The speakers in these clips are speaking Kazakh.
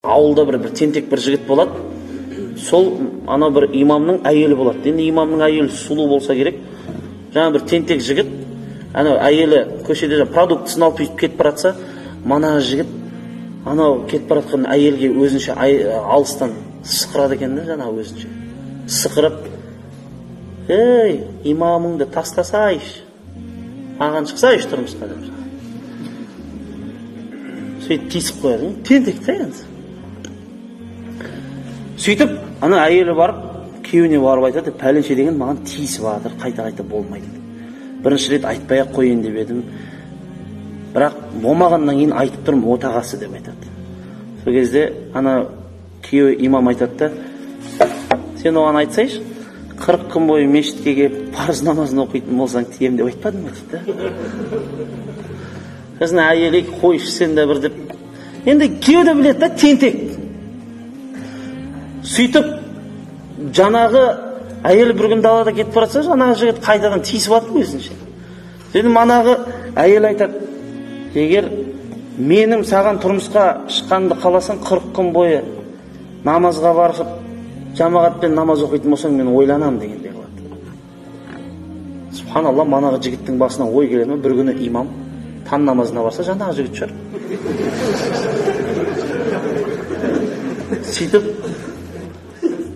Ауылда бір тентек бір жігіт болады. Сол ана бір имамның әйелі болады. Енді имамның әйелі сұлу болса керек. Жаңа бір тентек жігіт, ана әйелі көшеде продуктысын алып кетіп баратса, мана жігіт анау кетіп баратқан әйелге өзінше алыстан сықырады екен де, жаңа өзінше. Сықырып, "Ей, имамыңды тастасайшы. Маған шықсайшы тұрмысқа" деп. Сөйтіп тиісіп қояды. Тентек те енді. Сөйтіп, ана әйелі барып, күйеуіне барып айтады, "Пәленше деген маған тиісіп жатыр, қайта-қайта болмайды." Бірінші рет айтпай-ақ қойын деп едім. Бірақ болмағаннан кейін айтып тұрмын, отағасы деп айтады. Сол кезде ана күйеуі имам айтады да, "Сен оған айтсайшы, 40 күн бойы мешітке келіп, парыз намазын оқитын болсаң тием" деп айтпадың ба дейді. Сосын әйелі "Қойшы сен де бір" деп. Енді күйеу де біледі да, тентек. Сөйтіп, жаңағы әйел бір күн далада кетіп баратса, жаңағы жігіт қайтадан тиісіп жатыр өзінше. Сөйтіп, манағы әйел айтады, "Егер менің саған тұрмысқа шыққанды қаласаң, 40 күн бойы намазға барып, жамағатпен намаз оқитын болсаң, мен ойланамын" дегендей қылады. Субханалла, манағы жігіттің басына ой келеді ме? Бір күні имам таң намазына барса, жаңағы жігіт шығар. Сөйтіп,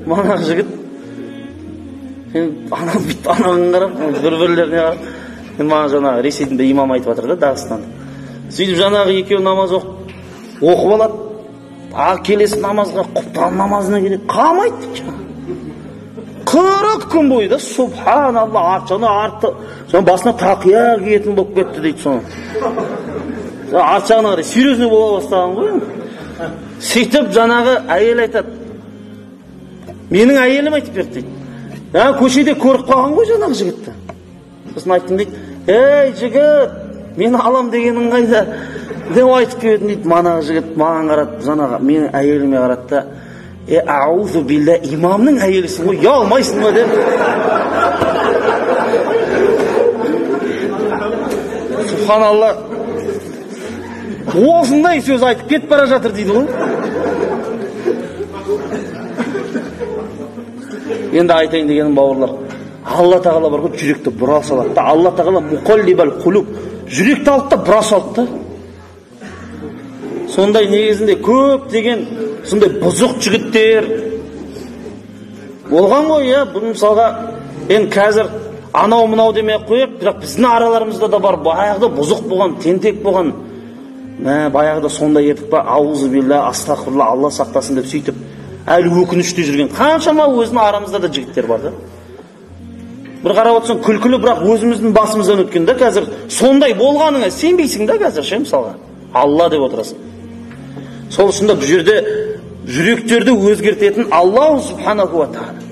манағы жігіт анау бүйтіп анауын қарап, бір-бірлеріне қарап, маған жаңағы Ресейдің де имам айтып жатыр да, Дағыстанда. Сөйтіп жаңағы екеуі намаз оқып алады. Келесі намазға құптан намазына келеді. Қалмайды дейді. 40 күн бойы да, субханалла, арты басына тақия киетін болып кетті дейді соны. Арт жағына қарай серьезный бола бастаған ғой. Сөйтіп жаңағы әйел айтады, "Менің әйелім айтып берді" дейді. Көшеде көріп қалған ғой жаңағы жігітті. Сосын айттым дейді, "Ей жігіт, мені алам дегенің қайда?" деп айтып келдім дейді. Манағы жігіт маған қарады, жаңағы менің әйеліме қарады да, "Аузу билля, имамның әйелісің ғой, ұялмайсың ба" деп. Субханалла, осындай сөз айтып кетіп бара жатыр дейді ғой. Енді айтайын дегенім бауырлар, Алла тағала бар ғой, жүректі бұра салады да. Алла тағала муқаллибал құлуб, жүректі алды да бұра салды да. Сондай негізінде көп деген сондай бұзық жігіттер болған ғой, иә. Бұл мысалға енді қазір анау-мынау демей қойып, бірақ біздің араларымызда да бар, баяғыда бұзық болған, тентек болған. Баяғыда сондай етіп па, аузу билля, астағфирулла, Алла сақтасын деп сөйтіп әлі өкініште жүрген қаншама өзінің арамызда да жігіттер бар да. Бір қарап отырсаң күлкілі, бірақ өзіміздің басымыздан өткен да. Қазір сондай болғаныңа сенбейсің да қазір, ше, мысалға. Алла деп отырасың. Сол үшін де бұл жерде жүректерді өзгертетін Аллах субханаху ва тағала.